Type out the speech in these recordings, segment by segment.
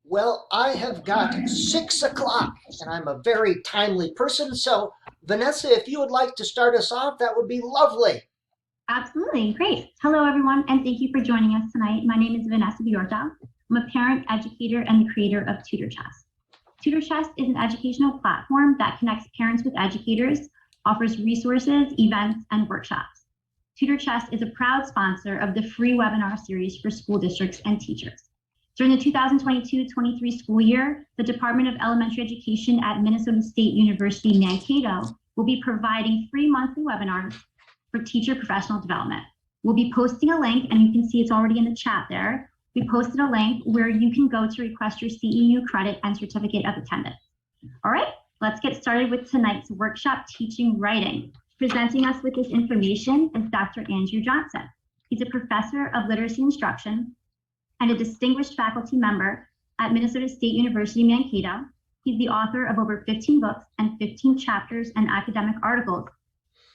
Well, I have got 6 o'clock and I'm a very timely person. So, Vanessa, if you would like to start us off, that would be lovely. Absolutely. Great. Hello, everyone, and thank you for joining us tonight. My name is Vanessa Biorta. I'm a parent, educator, and the creator of Tutor Chest. Tutor Chest is an educational platform that connects parents with educators, offers resources, events, and workshops. Tutor Chest is a proud sponsor of the free webinar series for school districts and teachers. During the 2022-23 school year, the Department of Elementary Education at Minnesota State University Mankato will be providing free monthly webinars for teacher professional development. We'll be posting a link, and you can see it's already in the chat there. We posted a link where you can go to request your CEU credit and certificate of attendance. All right, let's get started with tonight's workshop, Teaching Writing. Presenting us with this information is Dr. Andrew Johnson. He's a professor of literacy instruction and a distinguished faculty member at Minnesota State University Mankato. He's the author of over 15 books and 15 chapters and academic articles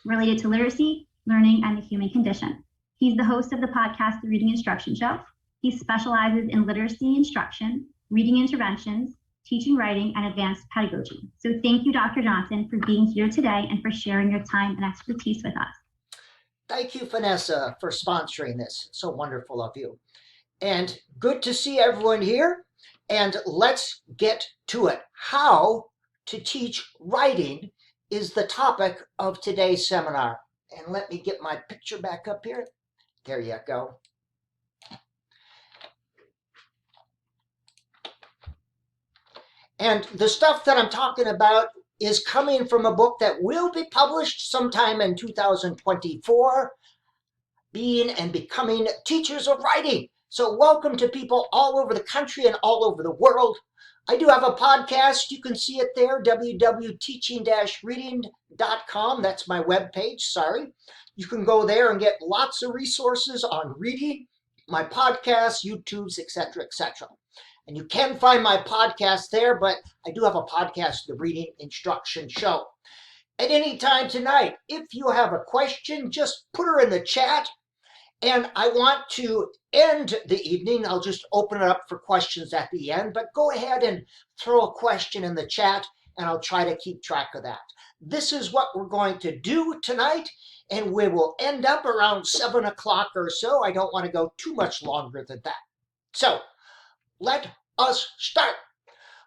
related to literacy, learning, and the human condition. He's the host of the podcast, The Reading Instruction Show. He specializes in literacy instruction, reading interventions, teaching writing, and advanced pedagogy. So thank you, Dr. Johnson, for being here today and for sharing your time and expertise with us. Thank you, Vanessa, for sponsoring this. So wonderful of you. And good to see everyone here. And let's get to it. How to teach writing is the topic of today's seminar. And let me get my picture back up here. There you go. And the stuff that I'm talking about is coming from a book that will be published sometime in 2024, Being and Becoming Teachers of Writing. So welcome to people all over the country and all over the world. I do have a podcast. You can see it there, www.teaching-reading.com. That's my webpage, sorry. You can go there and get lots of resources on reading, my podcasts, YouTubes, etc., etc. And you can find my podcast there, but I do have a podcast, The Reading Instruction Show. At any time tonight, if you have a question, just put her in the chat. And I want to end the evening. I'll just open it up for questions at the end, but go ahead and throw a question in the chat and I'll try to keep track of that. This is what we're going to do tonight, and we will end up around 7 o'clock or so. I don't want to go too much longer than that. So let us start.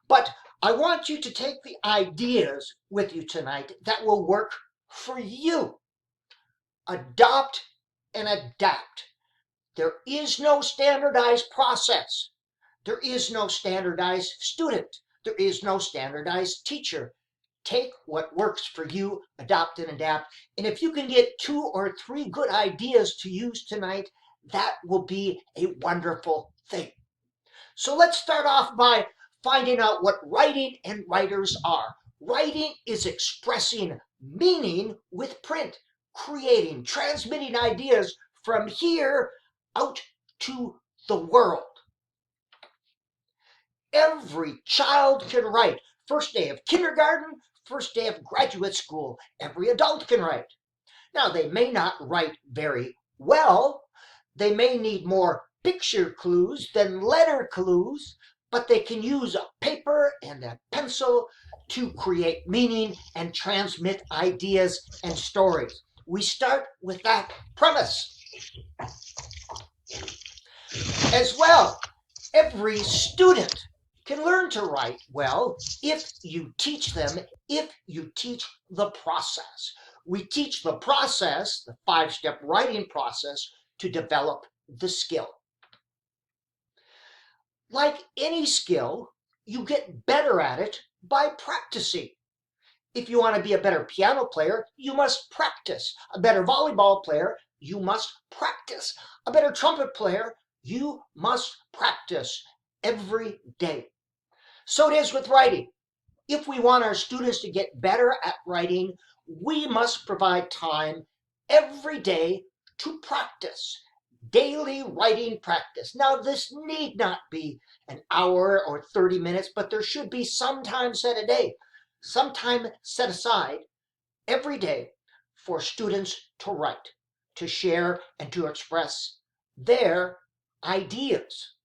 But I want you to take the ideas with you tonight that will work for you. Adopt and adapt. There is no standardized process. There is no standardized student. There is no standardized teacher. Take what works for you, adopt and adapt. And if you can get 2 or 3 good ideas to use tonight, that will be a wonderful thing. So let's start off by finding out what writing and writers are. Writing is expressing meaning with print, creating, transmitting ideas from here out to the world. Every child can write. First day of kindergarten, first day of graduate school, every adult can write. Now, they may not write very well. They may need more picture clues than letter clues, but they can use a paper and a pencil to create meaning and transmit ideas and stories. We start with that premise. As well, every student can learn to write well if you teach them, if you teach the process. We teach the process, the 5-step writing process, to develop the skill. Like any skill, you get better at it by practicing. If you want to be a better piano player, you must practice. A better volleyball player, you must practice. A better trumpet player, you must practice every day. So it is with writing. If we want our students to get better at writing, we must provide time every day to practice. Daily writing practice. Now, this need not be an hour or 30 minutes, but there should be some time set a day, some time set aside every day for students to write, to share, and to express their ideas.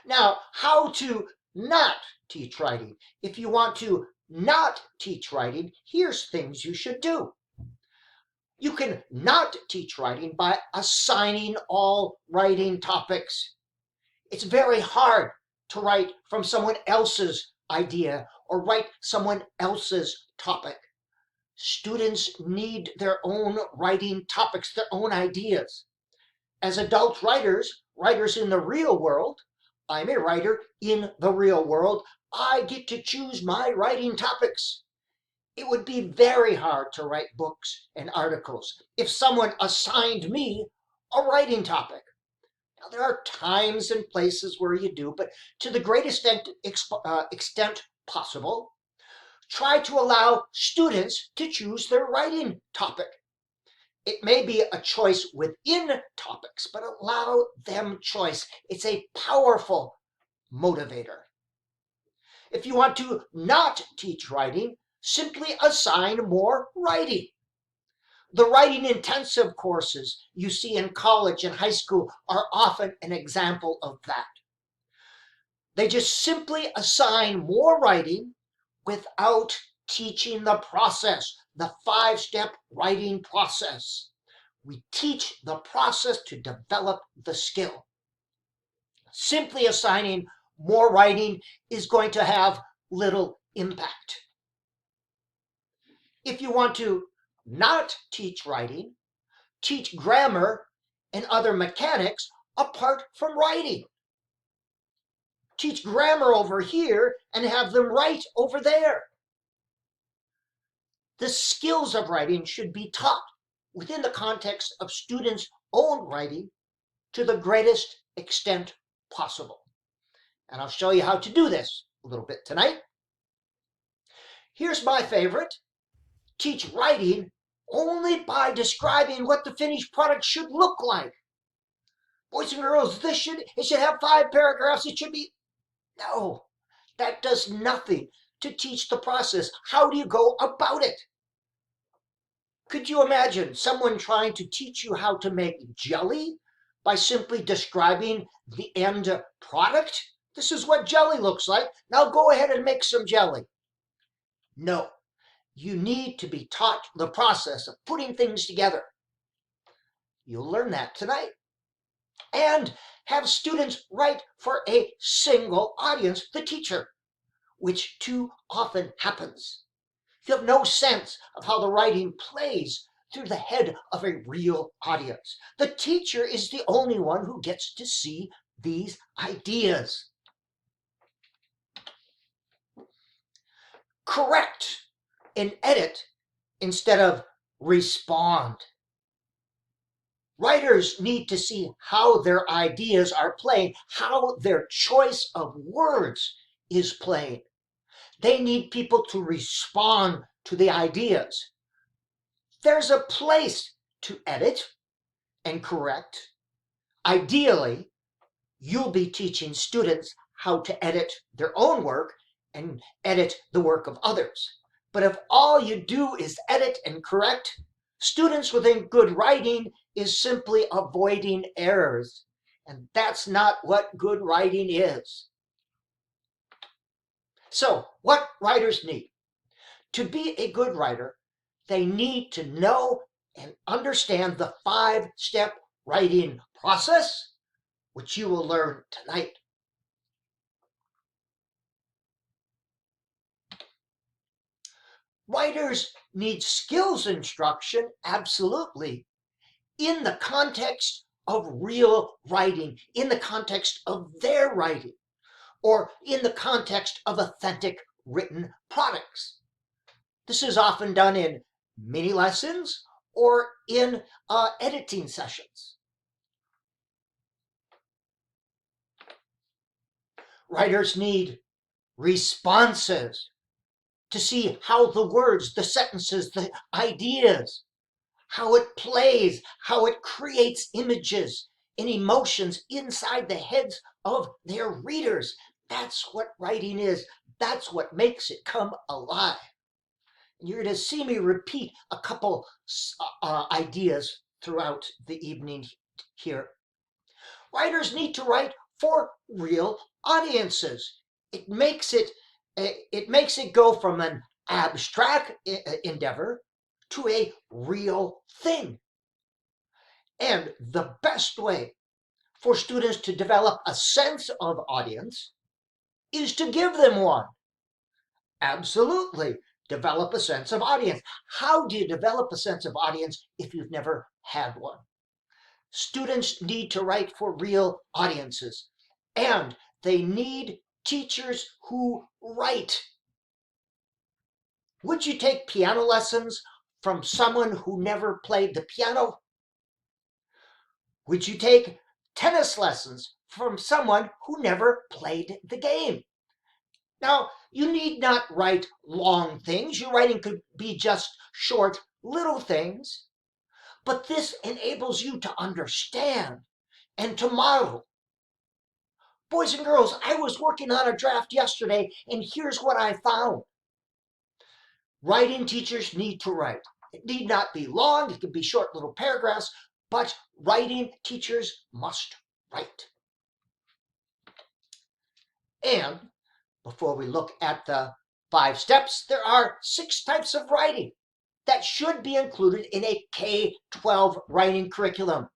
Now, how to not teach writing. If you want to not teach writing, here's things you should do. You can not teach writing by assigning all writing topics. It's very hard to write from someone else's idea or write someone else's topic. Students need their own writing topics, their own ideas. As adult writers, writers in the real world, I'm a writer in the real world, I get to choose my writing topics. It would be very hard to write books and articles if someone assigned me a writing topic. Now, there are times and places where you do, but to the greatest extent possible, try to allow students to choose their writing topic. It may be a choice within topics, but allow them choice. It's a powerful motivator. If you want to not teach writing, simply assign more writing. The writing intensive courses you see in college and high school are often an example of that. They just simply assign more writing without teaching the process, the 5-step writing process. We teach the process to develop the skill. Simply assigning more writing is going to have little impact. If you want to not teach writing, teach grammar and other mechanics apart from writing. Teach grammar over here and have them write over there. The skills of writing should be taught within the context of students' own writing to the greatest extent possible. And I'll show you how to do this a little bit tonight. Here's my favorite. Teach writing only by describing what the finished product should look like. Boys and girls, it should have 5 paragraphs. It should be, no, that does nothing to teach the process. How do you go about it? Could you imagine someone trying to teach you how to make jelly by simply describing the end product? This is what jelly looks like. Now go ahead and make some jelly. No, you need to be taught the process of putting things together. You'll learn that tonight. And have students write for a single audience, the teacher, which too often happens. You have no sense of how the writing plays through the head of a real audience. The teacher is the only one who gets to see these ideas. Correct and edit instead of respond. Writers need to see how their ideas are playing, how their choice of words is playing. They need people to respond to the ideas. There's a place to edit and correct. Ideally, you'll be teaching students how to edit their own work and edit the work of others. But if all you do is edit and correct, students within good writing is simply avoiding errors. And that's not what good writing is. So, what writers need? To be a good writer, they need to know and understand the 5-step writing process, which you will learn tonight. Writers need skills instruction, absolutely, in the context of real writing, in the context of their writing, or in the context of authentic written products. This is often done in mini lessons or in editing sessions. Writers need responses to see how the words, the sentences, the ideas, how it plays, how it creates images and emotions inside the heads of their readers. That's what writing is. That's what makes it come alive. You're going to see me repeat a couple ideas throughout the evening here. Writers need to write for real audiences. It makes it go from an abstract endeavor to a real thing. And the best way for students to develop a sense of audience is to give them one. Absolutely. Develop a sense of audience. How do you develop a sense of audience if you've never had one? Students need to write for real audiences, and they need teachers who write. Would you take piano lessons from someone who never played the piano? Would you take tennis lessons from someone who never played the game? Now, you need not write long things. Your writing could be just short, little things. But this enables you to understand and to model. Boys and girls, I was working on a draft yesterday, and here's what I found. Writing teachers need to write. It need not be long. It can be short little paragraphs, but writing teachers must write. And before we look at the 5 steps, there are 6 types of writing that should be included in a K-12 writing curriculum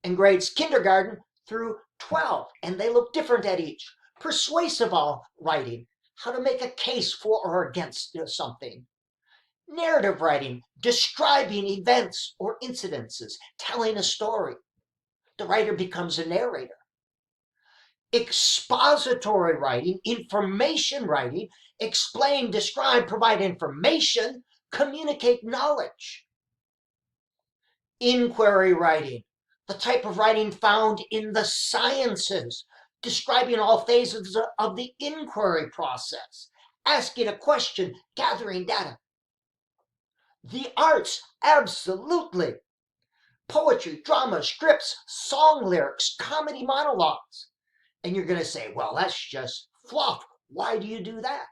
in grades kindergarten through 12, and they look different at each. Persuasive writing, how to make a case for or against something. Narrative writing, describing events or incidences, telling a story. The writer becomes a narrator. Expository writing, information writing, explain, describe, provide information, communicate knowledge. Inquiry writing, the type of writing found in the sciences, describing all phases of the inquiry process, asking a question, gathering data. The arts, absolutely. Poetry, drama, scripts, song lyrics, comedy monologues. And you're going to say, well, that's just fluff. Why do you do that?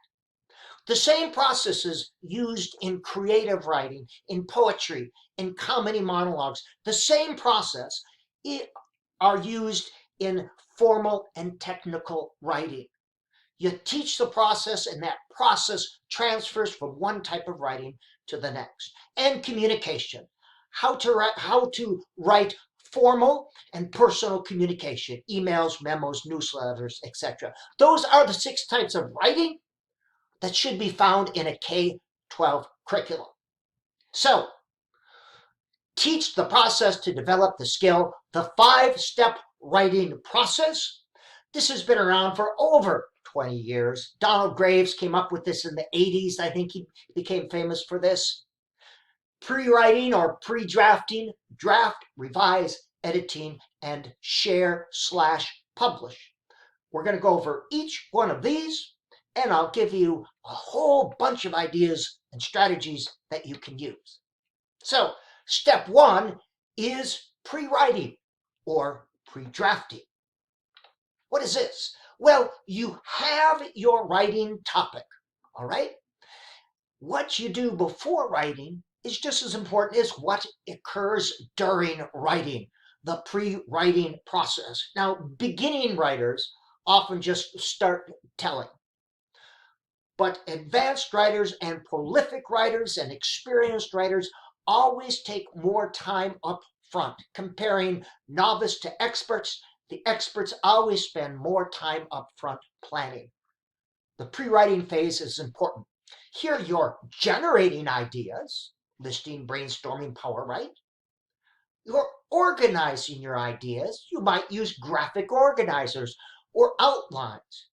The same processes used in creative writing, in poetry, in comedy monologues, the same process are used in formal and technical writing. You teach the process, and that process transfers from one type of writing to the next. And communication, how to write formal and personal communication, emails, memos, newsletters, etc. Those are the 6 types of writing that should be found in a K-12 curriculum. So, teach the process to develop the skill, the 5-step writing process. This has been around for over 20 years. Donald Graves came up with this in the 80s. I think he became famous for this. Pre-writing or pre-drafting, draft, revise, editing, and share/publish. We're going to go over each one of these, and I'll give you a whole bunch of ideas and strategies that you can use. So, step 1 is pre-writing or pre-drafting. What is this? Well, you have your writing topic, all right? What you do before writing is just as important as what occurs during writing, the pre-writing process. Now, beginning writers often just start telling. But advanced writers and prolific writers and experienced writers always take more time up front. Comparing novice to experts, the experts always spend more time up front planning. The pre-writing phase is important. Here you're generating ideas, listing, brainstorming, power write. You're organizing your ideas. You might use graphic organizers or outlines.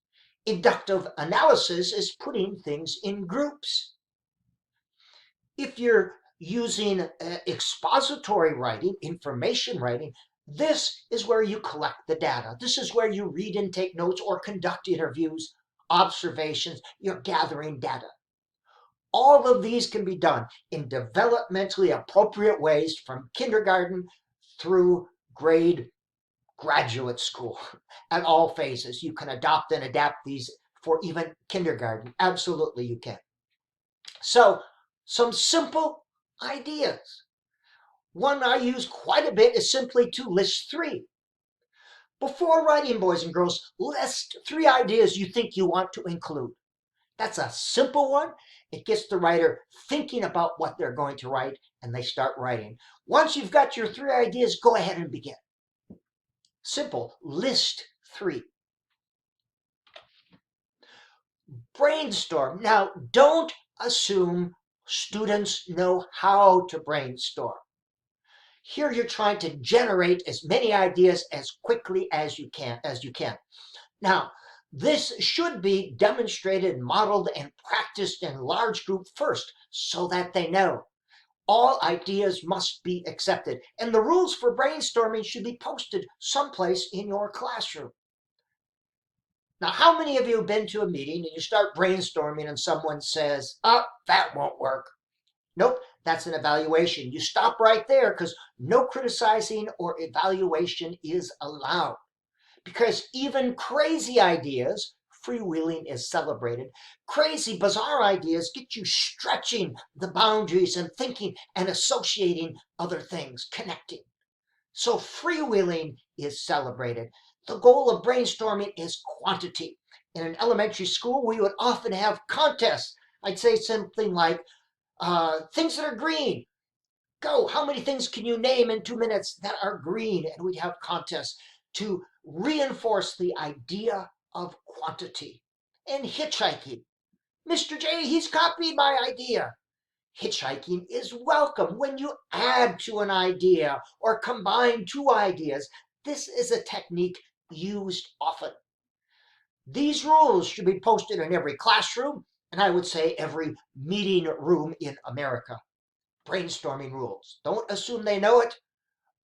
Inductive analysis is putting things in groups. If you're using expository writing, information writing, this is where you collect the data. This is where you read and take notes or conduct interviews, observations. You're gathering data. All of these can be done in developmentally appropriate ways from kindergarten through graduate school at all phases. You can adopt and adapt these for even kindergarten. Absolutely, you can. So, some simple ideas. One I use quite a bit is simply to list 3. Before writing, boys and girls, list 3 ideas you think you want to include. That's a simple one. It gets the writer thinking about what they're going to write, and they start writing. Once you've got your 3 ideas, go ahead and begin. Simple. List 3. Brainstorm. Now, don't assume students know how to brainstorm. Here you're trying to generate as many ideas as quickly as you can. Now, this should be demonstrated, modeled, and practiced in large group first so that they know. All ideas must be accepted, and the rules for brainstorming should be posted someplace in your classroom. Now, how many of you have been to a meeting and you start brainstorming and someone says, "Oh, that won't work"? Nope, that's an evaluation. You stop right there because no criticizing or evaluation is allowed. Because even crazy ideas, freewheeling is celebrated, crazy, bizarre ideas get you stretching the boundaries and thinking and associating other things, connecting. So freewheeling is celebrated. The goal of brainstorming is quantity. In an elementary school, we would often have contests. I'd say something like, things that are green. Go, how many things can you name in 2 minutes that are green? And we'd have contests to reinforce the idea of quantity. And hitchhiking. Mr. J, he's copied my idea. Hitchhiking is welcome when you add to an idea or combine 2 ideas. This is a technique used often. These rules should be posted in every classroom, and I would say every meeting room in America. Brainstorming rules. Don't assume they know it.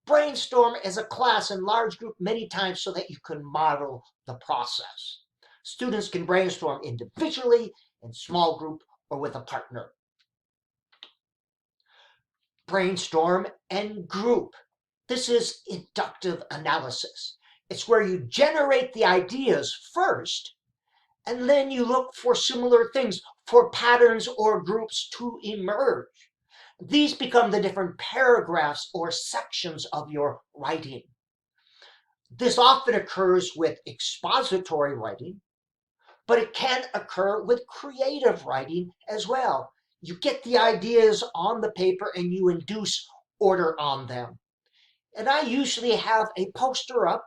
Brainstorm as a class in large group many times so that you can model the process. Students can brainstorm individually, in small group, or with a partner. Brainstorm and group. This is inductive analysis. It's where you generate the ideas first, and then you look for similar things, for patterns or groups to emerge. These become the different paragraphs or sections of your writing. This often occurs with expository writing, but it can occur with creative writing as well. You get the ideas on the paper and you induce order on them. And I usually have a poster up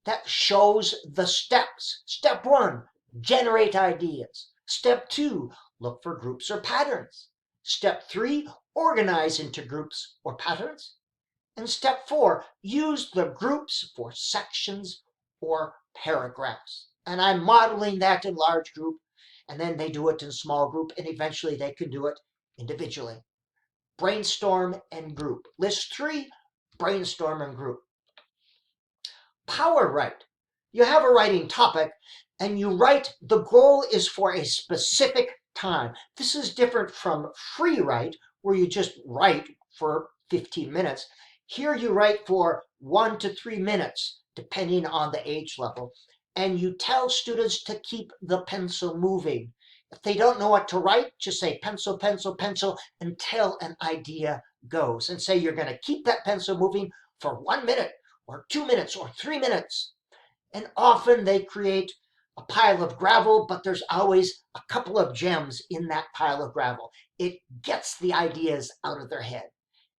that shows the steps. Step 1, generate ideas. Step 2, look for groups or patterns. Step 3, organize into groups or patterns. And step 4, use the groups for sections or paragraphs. And I'm modeling that in large group, and then they do it in small group, and eventually they can do it individually. Brainstorm and group. List 3, brainstorm and group. Power write. You have a writing topic, and you write, the goal is for a specific time. This is different from free write, where you just write for 15 minutes. Here you write for 1 to 3 minutes, depending on the age level. And you tell students to keep the pencil moving. If they don't know what to write, just say pencil, pencil, pencil until an idea goes. And say you're going to keep that pencil moving for 1 minute or 2 minutes or 3 minutes. And often they create a pile of gravel, but there's always a couple of gems in that pile of gravel. It gets the ideas out of their head.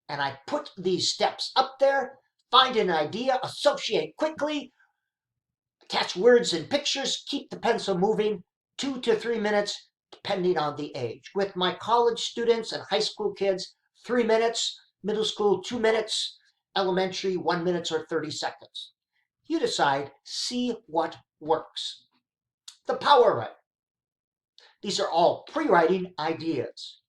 And I put these steps up there, find an idea, associate quickly, attach words and pictures, keep the pencil moving, 2 to 3 minutes, depending on the age. With my college students and high school kids, 3 minutes, middle school, 2 minutes, elementary, 1 minute or 30 seconds. You decide, see what works. The power write. These are all pre-writing ideas.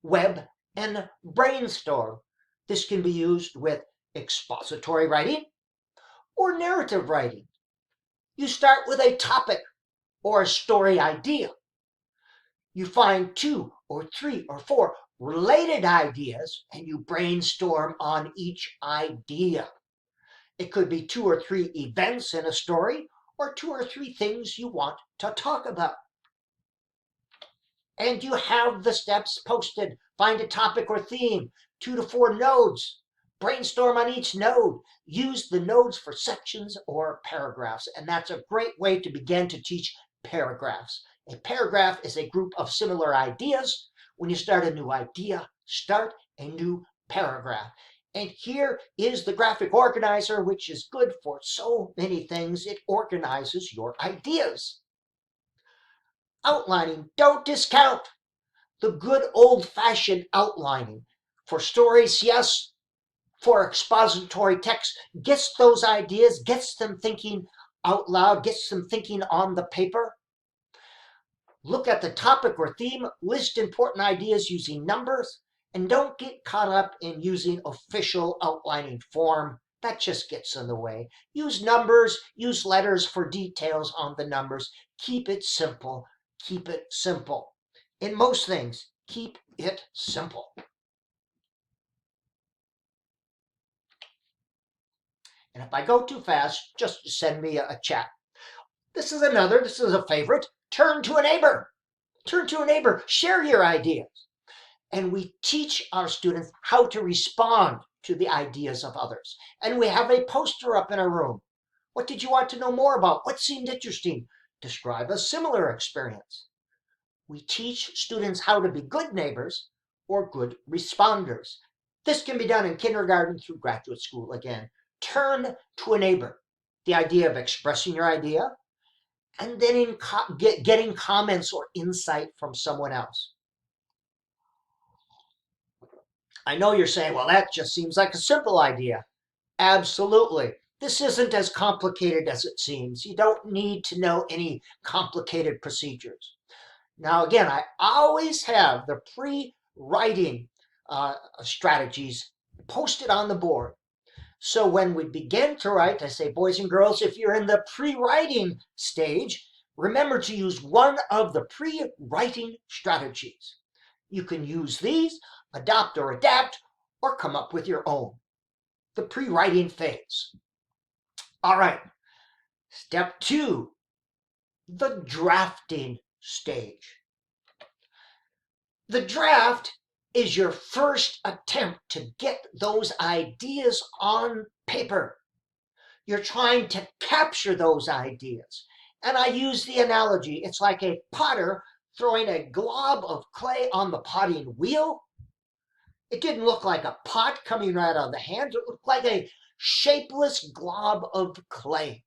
Web and brainstorm. This can be used with expository writing or narrative writing. You start with a topic or a story idea. You find 2 or 3 or 4 related ideas and you brainstorm on each idea. It could be 2 or 3 events in a story or 2 or 3 things you want to talk about. And you have the steps posted. Find a topic or theme, 2 to 4 nodes. Brainstorm on each node. Use the nodes for sections or paragraphs, and that's a great way to begin to teach paragraphs. A paragraph is a group of similar ideas. When you start a new idea, start a new paragraph. And here is the graphic organizer, which is good for so many things. It organizes your ideas. Outlining, don't discount the good old-fashioned outlining. For stories, yes. For expository text, gets those ideas, gets them thinking out loud, gets them thinking on the paper. Look at the topic or theme, list important ideas using numbers, and don't get caught up in using official outlining form. That just gets in the way. Use numbers, use letters for details on the numbers. Keep it simple. Keep it simple. In most things, keep it simple. And if I go too fast, just send me a chat. This is a favorite. Turn to a neighbor. Turn to a neighbor. Share your ideas. And we teach our students how to respond to the ideas of others. And we have a poster up in our room. What did you want to know more about? What seemed interesting? Describe a similar experience. We teach students how to be good neighbors or good responders. This can be done in kindergarten through graduate school again. Turn to a neighbor. The idea of expressing your idea, and then getting comments or insight from someone else. I know you're saying, well, that just seems like a simple idea. Absolutely. This isn't as complicated as it seems. You don't need to know any complicated procedures. Now, again, I always have the pre-writing strategies posted on the board. So when we begin to write, I say, boys and girls, if you're in the pre-writing stage, remember to use one of the pre-writing strategies. You can use these, adopt or adapt, or come up with your own. The pre-writing phase. All right, step 2, the drafting stage. The draft is your first attempt to get those ideas on paper. You're trying to capture those ideas. And I use the analogy, it's like a potter throwing a glob of clay on the potting wheel. It didn't look like a pot coming right out of the hand. It looked like a shapeless glob of clay.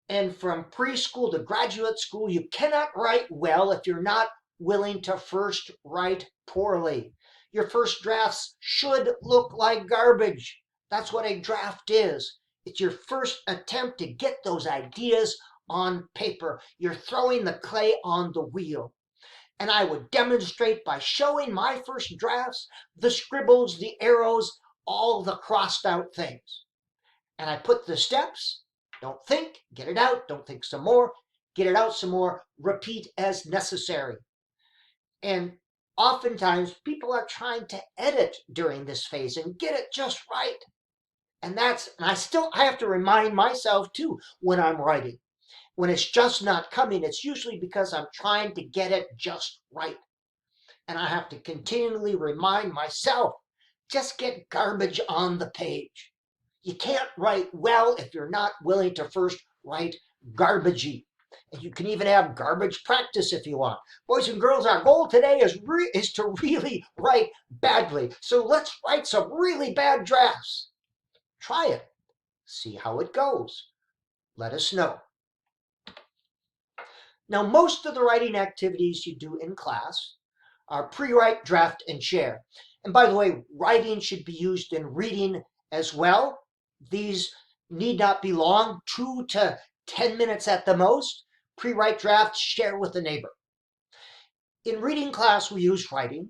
And from preschool to graduate school, you cannot write well if you're not willing to first write poorly. Your first drafts should look like garbage. That's what a draft is. It's your first attempt to get those ideas on paper. You're throwing the clay on the wheel. And I would demonstrate by showing my first drafts, the scribbles, the arrows, all the crossed out things. And I put the steps. Don't think, get it out. Don't think some more, get it out some more. Repeat as necessary. And oftentimes people are trying to edit during this phase and get it just right. And I have to remind myself too when I'm writing. When it's just not coming, it's usually because I'm trying to get it just right. And I have to continually remind myself, just get garbage on the page. You can't write well if you're not willing to first write garbagey. And you can even have garbage practice if you want. Boys and girls, our goal today is to really write badly. So let's write some really bad drafts. Try it. See how it goes. Let us know. Now, most of the writing activities you do in class are pre-write, draft, and share. And by the way, writing should be used in reading as well. These need not be long, 2 to 10 minutes at the most. Pre-write, draft, share with a neighbor. In reading class, we use writing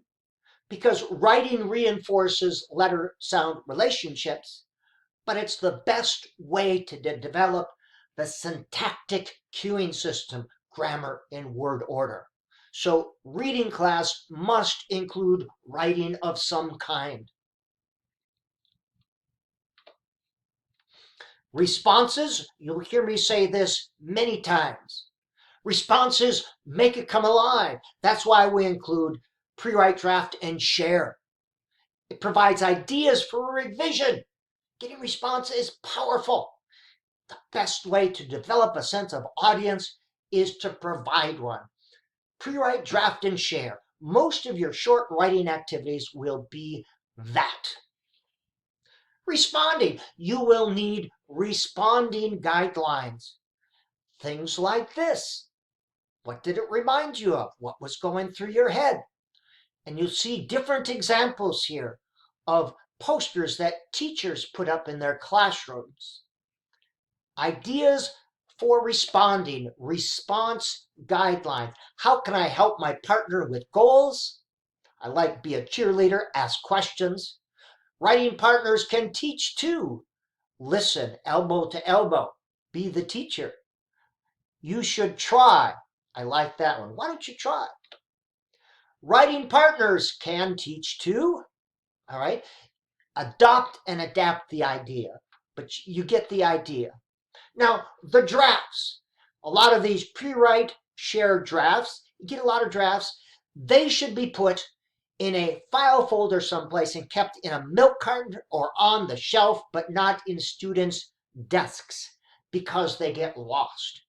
because writing reinforces letter-sound relationships, but it's the best way to develop the syntactic cueing system, grammar in word order. So reading class must include writing of some kind. Responses, you'll hear me say this many times. Responses make it come alive. That's why we include pre-write, draft, and share. It provides ideas for revision. Getting response is powerful. The best way to develop a sense of audience is to provide one. Pre-write, draft, and share. Most of your short writing activities will be that. Responding. You will need responding guidelines. Things like this. What did it remind you of? What was going through your head? And you'll see different examples here of posters that teachers put up in their classrooms. Ideas for responding, response guidelines. How can I help my partner with goals? I like be a cheerleader, ask questions. Writing partners can teach too. Listen, elbow to elbow, be the teacher. You should try. I like that one. Why don't you try? Writing partners can teach too. All right. Adopt and adapt the idea, but you get the idea. Now, the drafts. A lot of these pre-write, shared drafts, you get a lot of drafts, they should be put in a file folder someplace and kept in a milk carton or on the shelf, but not in students' desks because they get lost.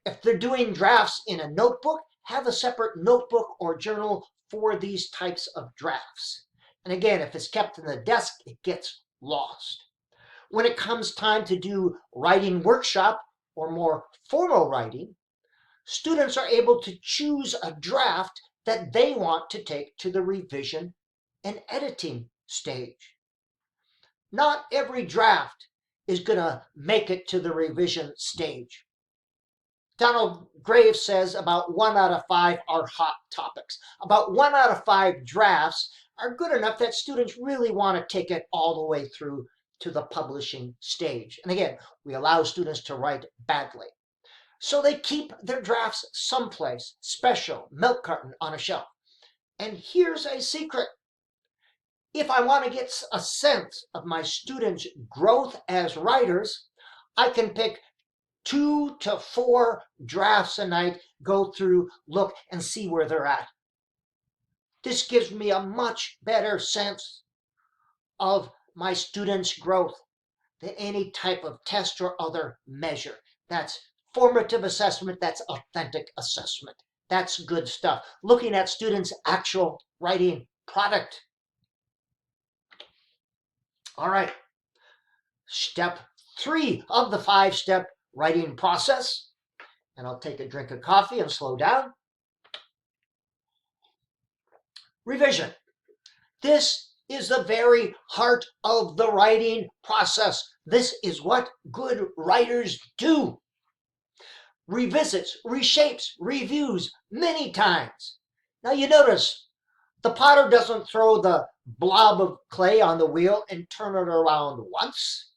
If they're doing drafts in a notebook, have a separate notebook or journal for these types of drafts. And again, if it's kept in the desk, it gets lost. When it comes time to do writing workshop or more formal writing, students are able to choose a draft that they want to take to the revision and editing stage. Not every draft is going to make it to the revision stage. Donald Graves says about 1 out of 5 are hot topics. About 1 out of 5 drafts are good enough that students really want to take it all the way through to the publishing stage. And again, we allow students to write badly. So they keep their drafts someplace special, milk carton on a shelf. And here's a secret. If I want to get a sense of my students' growth as writers, I can pick 2 to 4 drafts a night, go through, look, and see where they're at. This gives me a much better sense of my students' growth than any type of test or other measure. That's formative assessment, that's authentic assessment. That's good stuff. Looking at students' actual writing product. All right. Step 3 of the 5-step writing process. And I'll take a drink of coffee and slow down. Revision. This is the very heart of the writing process. This is what good writers do. Revisits, reshapes, reviews many times. Now you notice the potter doesn't throw the blob of clay on the wheel and turn it around once.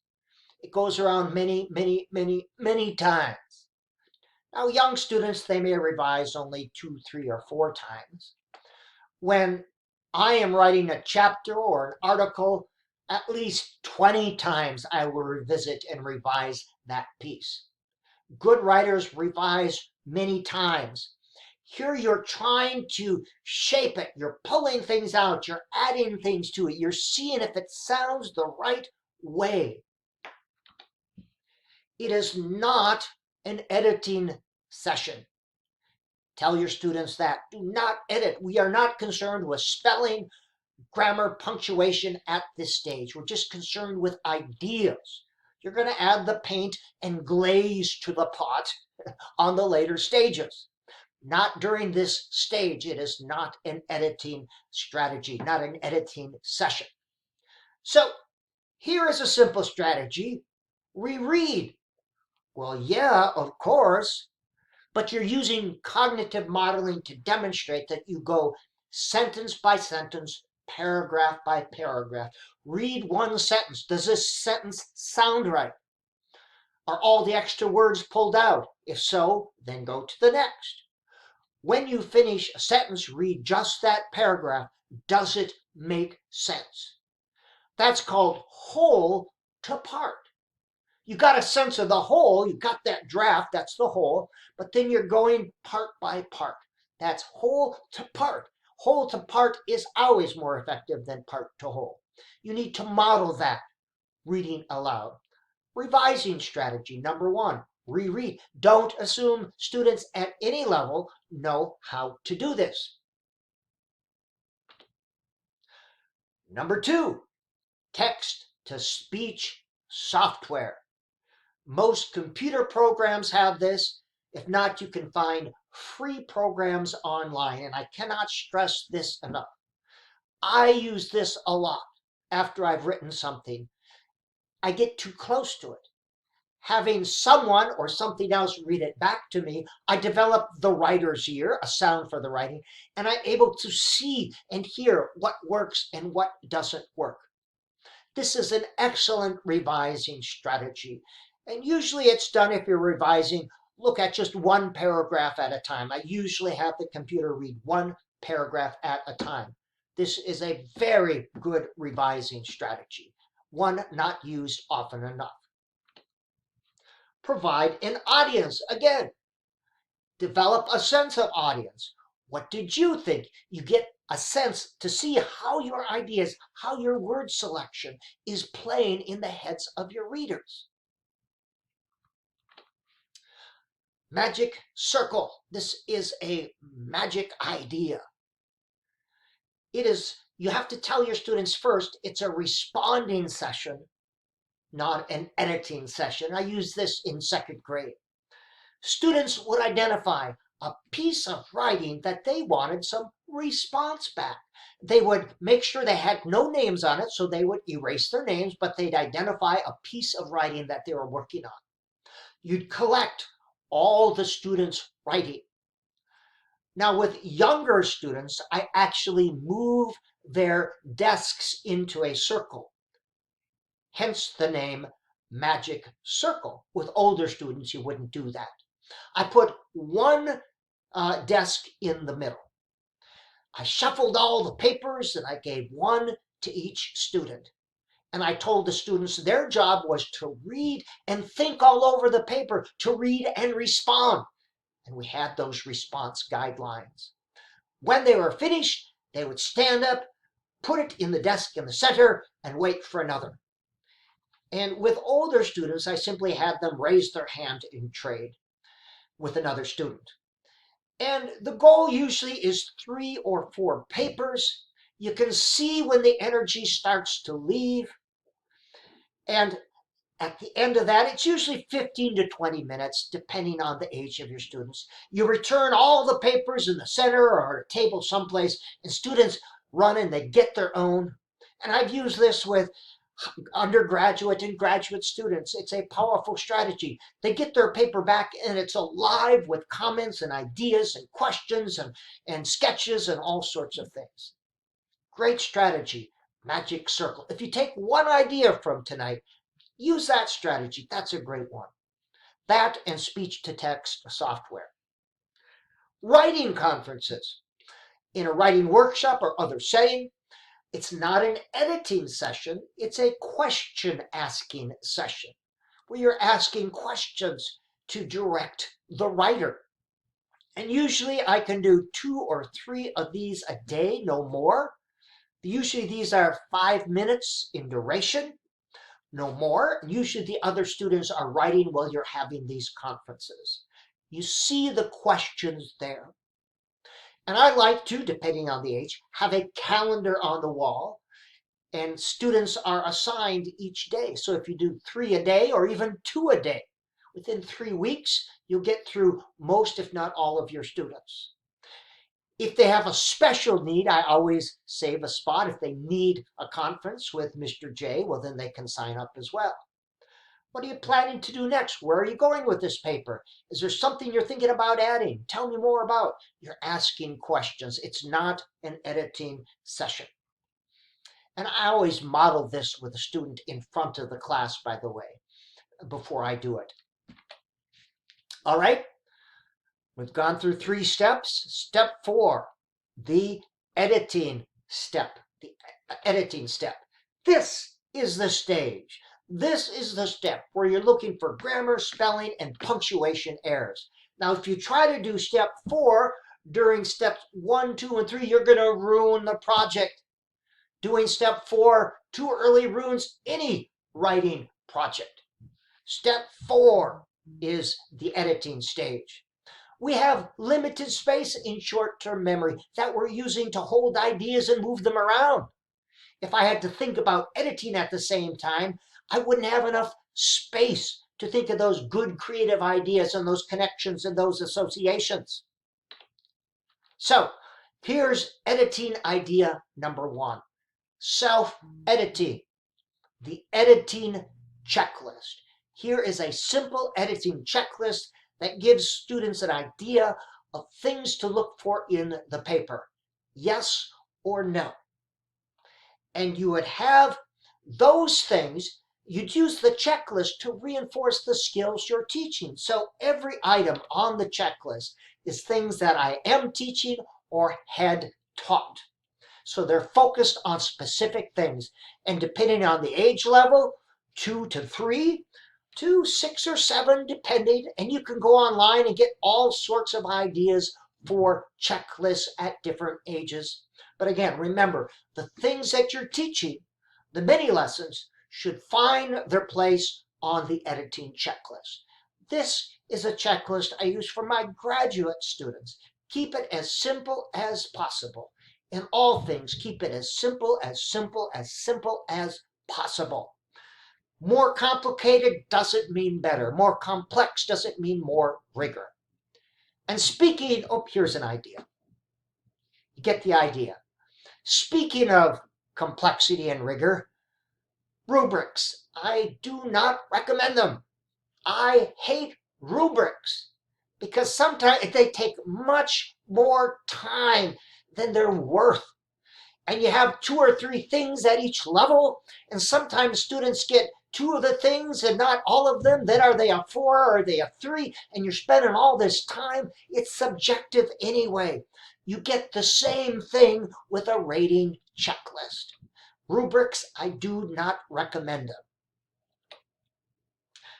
It goes around many, many, many, many times. Now young students, they may revise only 2, 3, or 4 times. When I am writing a chapter or an article, at least 20 times I will revisit and revise that piece. Good writers revise many times. Here you're trying to shape it. You're pulling things out. You're adding things to it. You're seeing if it sounds the right way. It is not an editing session. Tell your students that. Do not edit. We are not concerned with spelling, grammar, punctuation at this stage. We're just concerned with ideas. You're going to add the paint and glaze to the pot on the later stages. Not during this stage. It is not an editing strategy, not an editing session. So here is a simple strategy. Reread. Well, yeah, of course. But you're using cognitive modeling to demonstrate that you go sentence by sentence, paragraph by paragraph. Read one sentence. Does this sentence sound right? Are all the extra words pulled out? If so, then go to the next. When you finish a sentence, read just that paragraph. Does it make sense? That's called whole to part. You got a sense of the whole, you got that draft, that's the whole, but then you're going part by part. That's whole to part. Whole to part is always more effective than part to whole. You need to model that reading aloud. Revising strategy. Number 1, reread. Don't assume students at any level know how to do this. Number 2, text-to-speech software. Most computer programs have this. If not, you can find free programs online, and I cannot stress this enough. I use this a lot after I've written something. I get too close to it. Having someone or something else read it back to me, I develop the writer's ear, a sound for the writing, and I'm able to see and hear what works and what doesn't work. This is an excellent revising strategy. And usually it's done if you're revising, look at just one paragraph at a time. I usually have the computer read one paragraph at a time. This is a very good revising strategy, one not used often enough. Provide an audience. Again, develop a sense of audience. What did you think? You get a sense to see how your ideas, how your word selection is playing in the heads of your readers. Magic circle. This is a magic idea. It is, you have to tell your students first, it's a responding session, not an editing session. I use this in 2nd grade. Students would identify a piece of writing that they wanted some response back. They would make sure they had no names on it, so they would erase their names, but they'd identify a piece of writing that they were working on. You'd collect all the students' writing. Now, with younger students, I actually move their desks into a circle, hence the name Magic Circle. With older students, you wouldn't do that. I put one desk in the middle. I shuffled all the papers and I gave one to each student. And I told the students their job was to read and think all over the paper, to read and respond. And we had those response guidelines. When they were finished, they would stand up, put it in the desk in the center, and wait for another. And with older students, I simply had them raise their hand in trade with another student. And the goal usually is 3 or 4 papers. You can see when the energy starts to leave. And at the end of that, it's usually 15 to 20 minutes, depending on the age of your students. You return all the papers in the center or a table someplace, and students run and they get their own. And I've used this with undergraduate and graduate students. It's a powerful strategy. They get their paper back and it's alive with comments and ideas and questions and sketches and all sorts of things. Great strategy, Magic Circle. If you take one idea from tonight, use that strategy. That's a great one. That and speech-to-text software. Writing conferences. In a writing workshop or other setting, it's not an editing session, it's a question-asking session where you're asking questions to direct the writer. And usually I can do 2 or 3 of these a day, no more. Usually these are 5 minutes in duration, no more. Usually the other students are writing while you're having these conferences. You see the questions there. And I like to, depending on the age, have a calendar on the wall, and students are assigned each day. So if you do 3 a day or even 2 a day, within 3 weeks, you'll get through most, if not all, of your students. If they have a special need, I always save a spot. If they need a conference with Mr. J, well, then they can sign up as well. What are you planning to do next? Where are you going with this paper? Is there something you're thinking about adding? Tell me more about. You're asking questions. It's not an editing session. And I always model this with a student in front of the class, by the way, before I do it. All right, we've gone through 3 steps. Step 4, the editing step. The editing step. This is the stage. This is the step where you're looking for grammar, spelling, and punctuation errors. Now, if you try to do step 4, during steps 1, 2, and 3, you're going to ruin the project. Doing step 4 too early ruins any writing project. Step 4 is the editing stage. We have limited space in short-term memory that we're using to hold ideas and move them around. If I had to think about editing at the same time, I wouldn't have enough space to think of those good creative ideas and those connections and those associations. So here's editing idea number 1. Self-editing, the editing checklist. Here is a simple editing checklist that gives students an idea of things to look for in the paper. Yes or no. And you would have those things, you'd use the checklist to reinforce the skills you're teaching. So every item on the checklist is things that I am teaching or had taught. So they're focused on specific things. And depending on the age level, 2 to 3, to 6 or 7, depending. And you can go online and get all sorts of ideas for checklists at different ages. But again, remember, the things that you're teaching, the mini lessons, should find their place on the editing checklist. This is a checklist I use for my graduate students. Keep it as simple as possible. In all things, keep it as simple as possible. More complicated doesn't mean better. More complex doesn't mean more rigor. And speaking, here's an idea. You get the idea. Speaking of complexity and rigor, rubrics. I do not recommend them. I hate rubrics because sometimes they take much more time than they're worth. And you have 2 or 3 things at each level, and sometimes students get 2 of the things and not all of them. Then are they a 4 or are they a 3? And you're spending all this time. It's subjective anyway. You get the same thing with a rating checklist. Rubrics, I do not recommend them.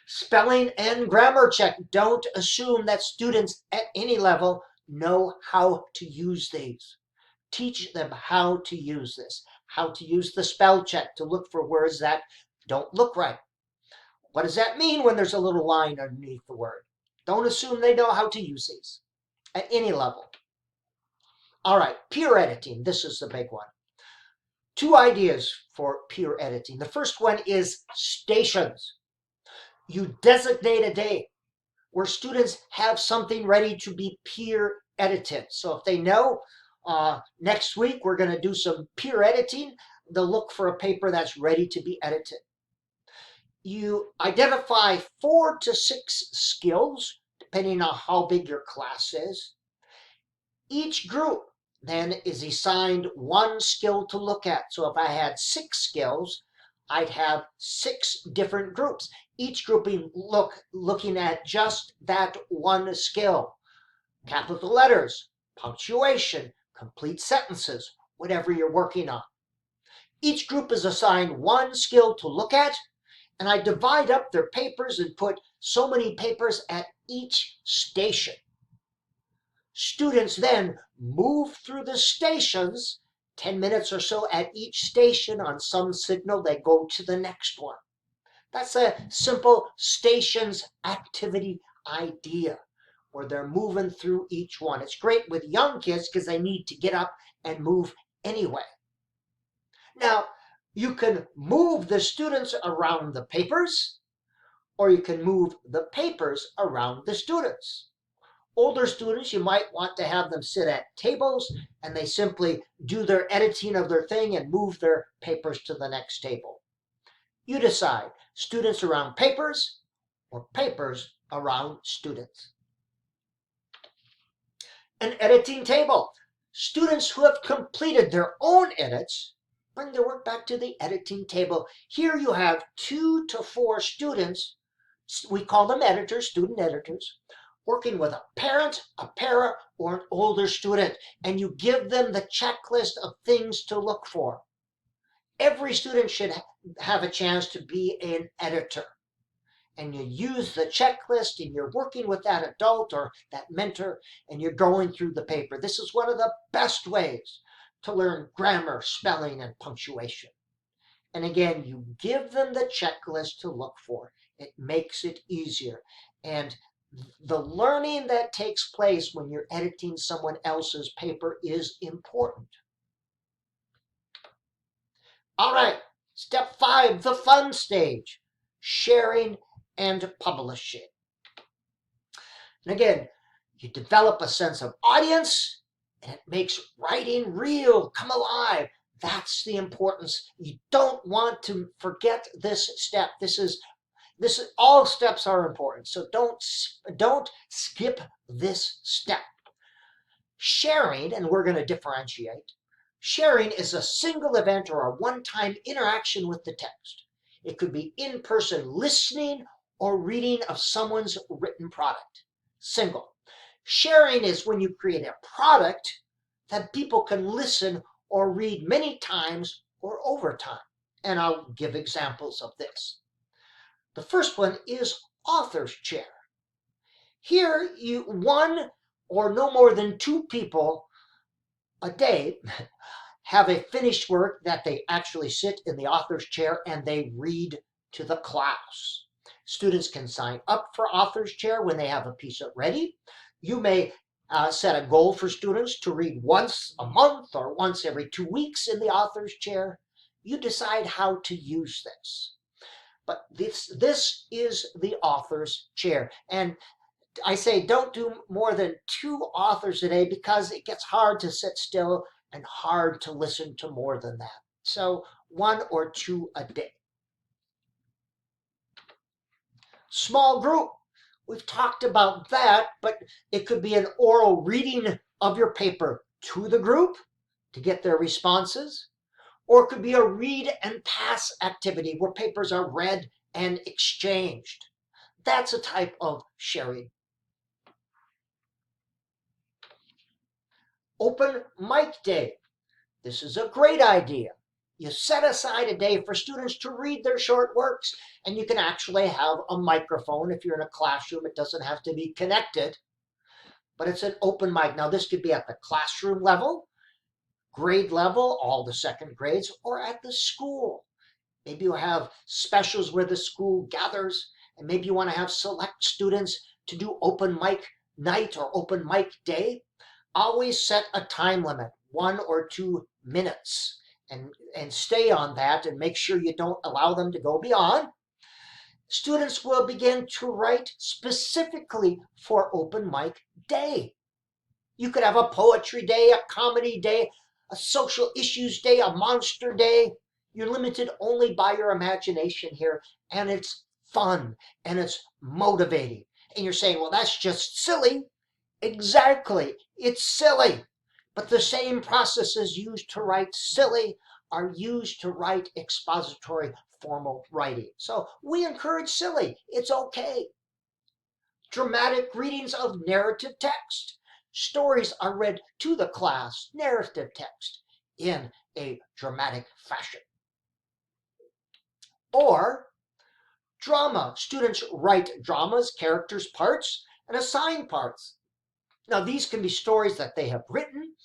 Spelling and grammar check. Don't assume that students at any level know how to use these. Teach them how to use this, how to use the spell check to look for words that don't look right. What does that mean when there's a little line underneath the word? Don't assume they know how to use these at any level. All right, peer editing. This is the big one. 2 ideas for peer editing. The first one is stations. You designate a day where students have something ready to be peer edited. So if they know next week we're going to do some peer editing, they'll look for a paper that's ready to be edited. You identify 4 to 6 skills, depending on how big your class is. Each group then is assigned 1 skill to look at. So if I had 6 skills, I'd have 6 different groups, each grouping looking at just that 1 skill. Capital letters, punctuation, complete sentences, whatever you're working on. Each group is assigned 1 skill to look at, and I divide up their papers and put so many papers at each station. Students then move through the stations, 10 minutes or so at each station. On some signal, they go to the next one. That's a simple stations activity idea where they're moving through each one. It's great with young kids because they need to get up and move anyway. Now, you can move the students around the papers, or you can move the papers around the students. Older students, you might want to have them sit at tables and they simply do their editing of their thing and move their papers to the next table. You decide, students around papers or papers around students. An editing table. Students who have completed their own edits bring their work back to the editing table. Here you have 2 to 4 students, we call them editors, student editors, working with a parent, a para, or an older student, and you give them the checklist of things to look for. Every student should have a chance to be an editor. and you use the checklist and you're working with that adult or that mentor and you're going through the paper. This is one of the best ways to learn grammar, spelling, and punctuation. And again, you give them the checklist to look for. It makes it easier. And the learning that takes place when you're editing someone else's paper is important. All right, step 5, the fun stage, sharing and publishing. And again, you develop a sense of audience and it makes writing real, come alive. That's the importance. You don't want to forget this step. All steps are important, so don't skip this step. Sharing, and we're going to differentiate. Sharing is a single event or a one-time interaction with the text. It could be in-person listening or reading of someone's written product. Single. Sharing is when you create a product that people can listen or read many times or over time. And I'll give examples of this. The first one is author's chair. Here, one or no more than 2 people a day have a finished work that they actually sit in the author's chair and they read to the class. Students can sign up for author's chair when they have a piece ready. You may set a goal for students to read once a month or once every 2 weeks in the author's chair. You decide how to use this. But this is the author's chair. And I say don't do more than 2 authors a day because it gets hard to sit still and hard to listen to more than that. So 1 or 2 a day. Small group. We've talked about that, but it could be an oral reading of your paper to the group to get their responses, or it could be a read and pass activity where papers are read and exchanged. That's a type of sharing. Open mic day. This is a great idea. You set aside a day for students to read their short works, and you can actually have a microphone. If you're in a classroom, it doesn't have to be connected, but it's an open mic. Now, this could be at the classroom level, grade level, all the second grades, or at the school. Maybe you have specials where the school gathers, and maybe you want to have select students to do open mic night or open mic day. Always set a time limit, 1 or 2 minutes. And stay on that and make sure you don't allow them to go beyond. Students will begin to write specifically for open mic day. You could have a poetry day, a comedy day, a social issues day, a monster day. You're limited only by your imagination here, and it's fun and it's motivating. And you're saying, well, that's just silly. Exactly, it's silly. But the same processes used to write silly are used to write expository formal writing. So we encourage silly. It's okay. Dramatic readings of narrative text. Stories are read to the class, narrative text, in a dramatic fashion. Or drama. Students write dramas, characters, parts, and assign parts. Now, these can be stories that they have written.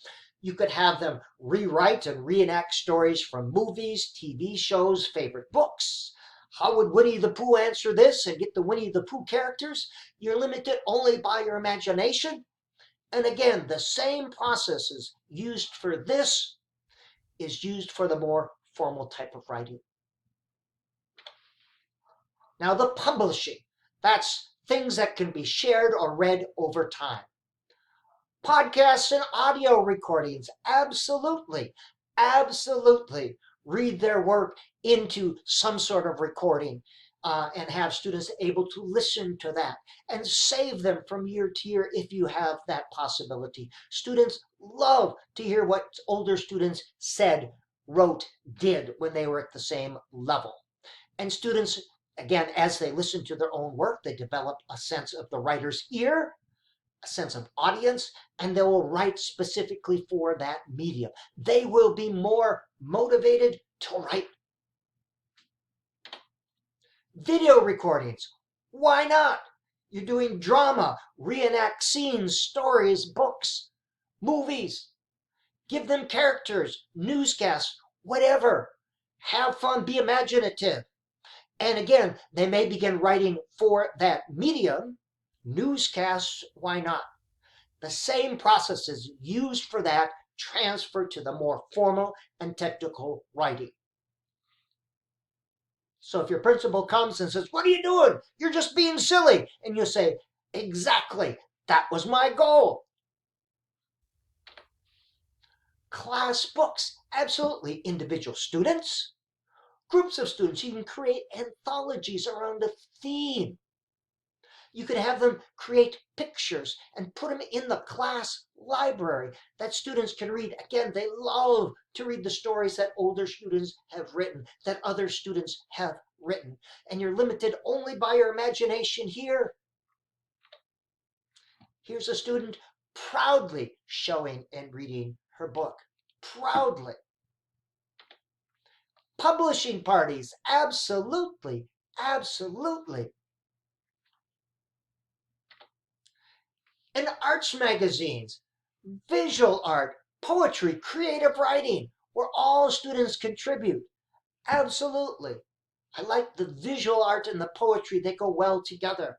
You could have them rewrite and reenact stories from movies, TV shows, favorite books. How would Winnie the Pooh answer this and get the Winnie the Pooh characters? You're limited only by your imagination. And again, the same process is used for this is used for the more formal type of writing. Now, the publishing. That's things that can be shared or read over time. Podcasts and audio recordings, absolutely read their work into some sort of recording and have students able to listen to that and save them from year to year if you have that possibility. Students love to hear what older students said, wrote, did when they were at the same level. And students, again, as they listen to their own work, they develop a sense of the writer's ear, a sense of audience, and they will write specifically for that medium. They will be more motivated to write. Video recordings. Why not? You're doing drama, reenact scenes, stories, books, movies. Give them characters, newscasts, whatever. Have fun, be imaginative. And again, they may begin writing for that medium. Newscasts, why not? The same processes used for that transfer to the more formal and technical writing. So if your principal comes and says, "What are you doing? You're just being silly." And you say, "Exactly, that was my goal." Class books, absolutely. Individual students, groups of students. You can create anthologies around a theme. You could have them create pictures and put them in the class library that students can read. Again, they love to read the stories that older students have written, that other students have written. And you're limited only by your imagination here. Here's a student proudly showing and reading her book. Proudly. Publishing parties, absolutely, absolutely. And arts magazines, visual art, poetry, creative writing, where all students contribute. Absolutely. I like the visual art and the poetry, they go well together.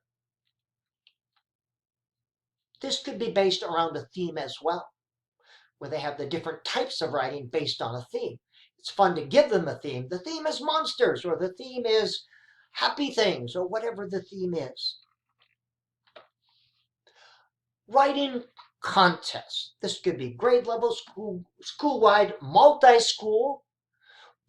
This could be based around a theme as well, where they have the different types of writing based on a theme. It's fun to give them a theme. The theme is monsters, or the theme is happy things, or whatever the theme is. Writing contests. This could be grade level, school-wide, multi-school.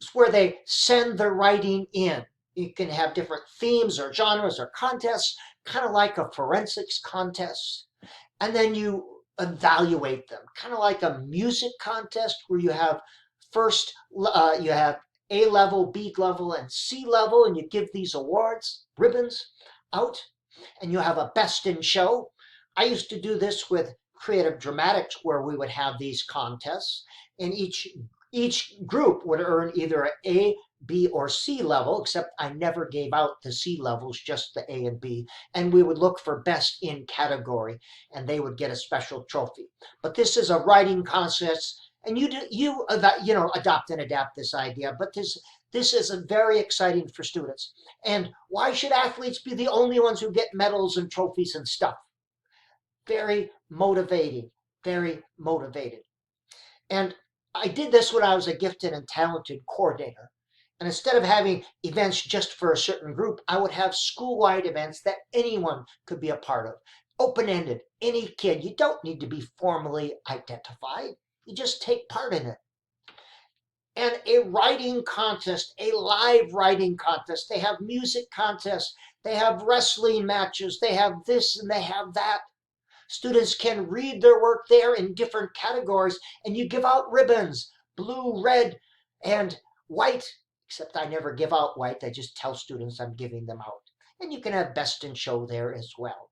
It's where they send their writing in. You can have different themes or genres or contests, kind of like a forensics contest. And then you evaluate them, kind of like a music contest where you have first, you have A level, B level, and C level, and you give these awards, ribbons out, and you have a best in show. I used to do this with creative dramatics where we would have these contests, and each group would earn either an A, B, or C level, except I never gave out the C levels, just the A and B, and we would look for best in category, and they would get a special trophy. But this is a writing contest, and you adopt and adapt this idea, but this is very exciting for students. And why should athletes be the only ones who get medals and trophies and stuff? Very motivating, very motivated. And I did this when I was a gifted and talented coordinator. And instead of having events just for a certain group, I would have school-wide events that anyone could be a part of. Open-ended, any kid. You don't need to be formally identified. You just take part in it. And a writing contest, a live writing contest. They have music contests. They have wrestling matches. They have this and they have that. Students can read their work there in different categories, and you give out ribbons, blue, red, and white, except I never give out white. I just tell students I'm giving them out. And you can have best in show there as well.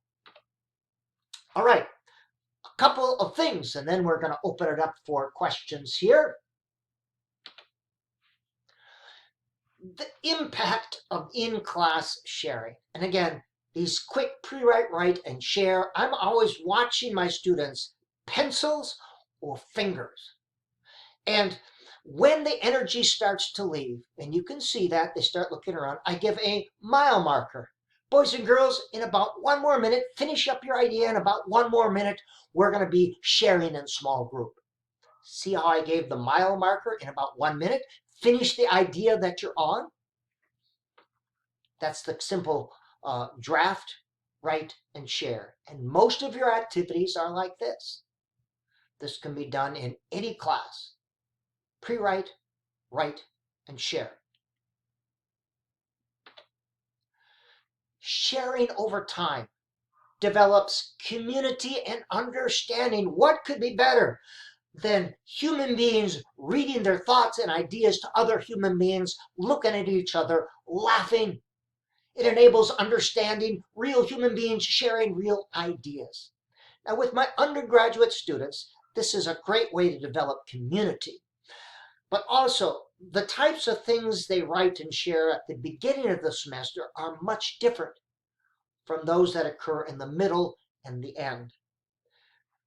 All right, a couple of things, and then we're going to open it up for questions here. The impact of in-class sharing. And again, these quick pre-write, write, and share. I'm always watching my students' pencils or fingers. And when the energy starts to leave, and you can see that, they start looking around, I give a mile marker. Boys and girls, in about 1 more minute, finish up your idea. In about 1 more minute, we're going to be sharing in small group. See how I gave the mile marker in about 1 minute? Finish the idea that you're on. That's the simple draft, write, and share. And most of your activities are like this. This can be done in any class. Pre-write, write, and share. Sharing over time develops community and understanding. What could be better than human beings reading their thoughts and ideas to other human beings, looking at each other, laughing? It enables understanding, real human beings sharing real ideas. Now, with my undergraduate students, this is a great way to develop community. But also, the types of things they write and share at the beginning of the semester are much different. from those that occur in the middle and the end.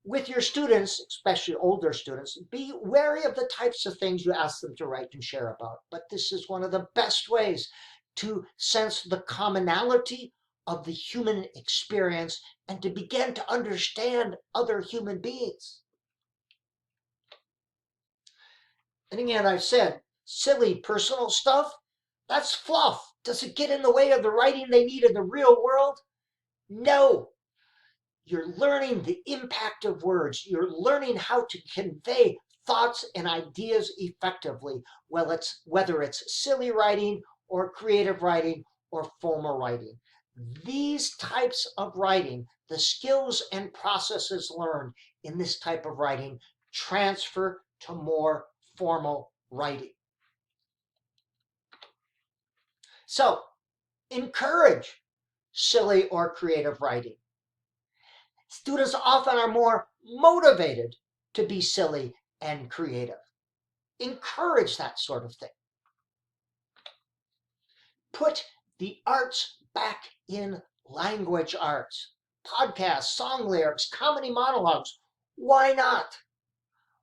With your students, especially older students, be wary of the types of things you ask them to write and share about. But this is one of the best ways to sense the commonality of the human experience and to begin to understand other human beings. And again, I've said, silly personal stuff, that's fluff. Does it get in the way of the writing they need in the real world? No. You're learning the impact of words. You're learning how to convey thoughts and ideas effectively, whether it's silly writing or creative writing or formal writing. These types of writing, the skills and processes learned in this type of writing transfer to more formal writing. So, encourage silly or creative writing. Students often are more motivated to be silly and creative. Encourage that sort of thing. Put the arts back in language arts. Podcasts, song lyrics, comedy monologues. Why not?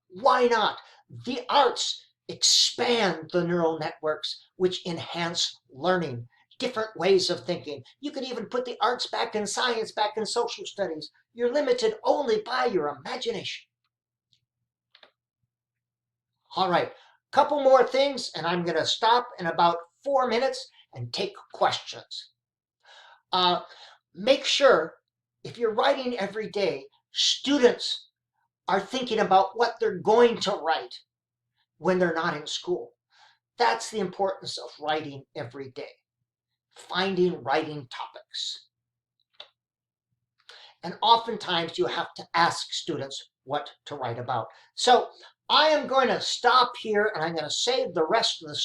Why not? The arts expand the neural networks, which enhance learning, different ways of thinking. You could even put the arts back in science, back in social studies. You're limited only by your imagination. All right, couple more things, and I'm going to stop in about 4 minutes and take questions. Make sure, if you're writing every day, students are thinking about what they're going to write when they're not in school. That's the importance of writing every day. Finding writing topics. And oftentimes you have to ask students what to write about. So I am going to stop here and I'm going to save the rest of the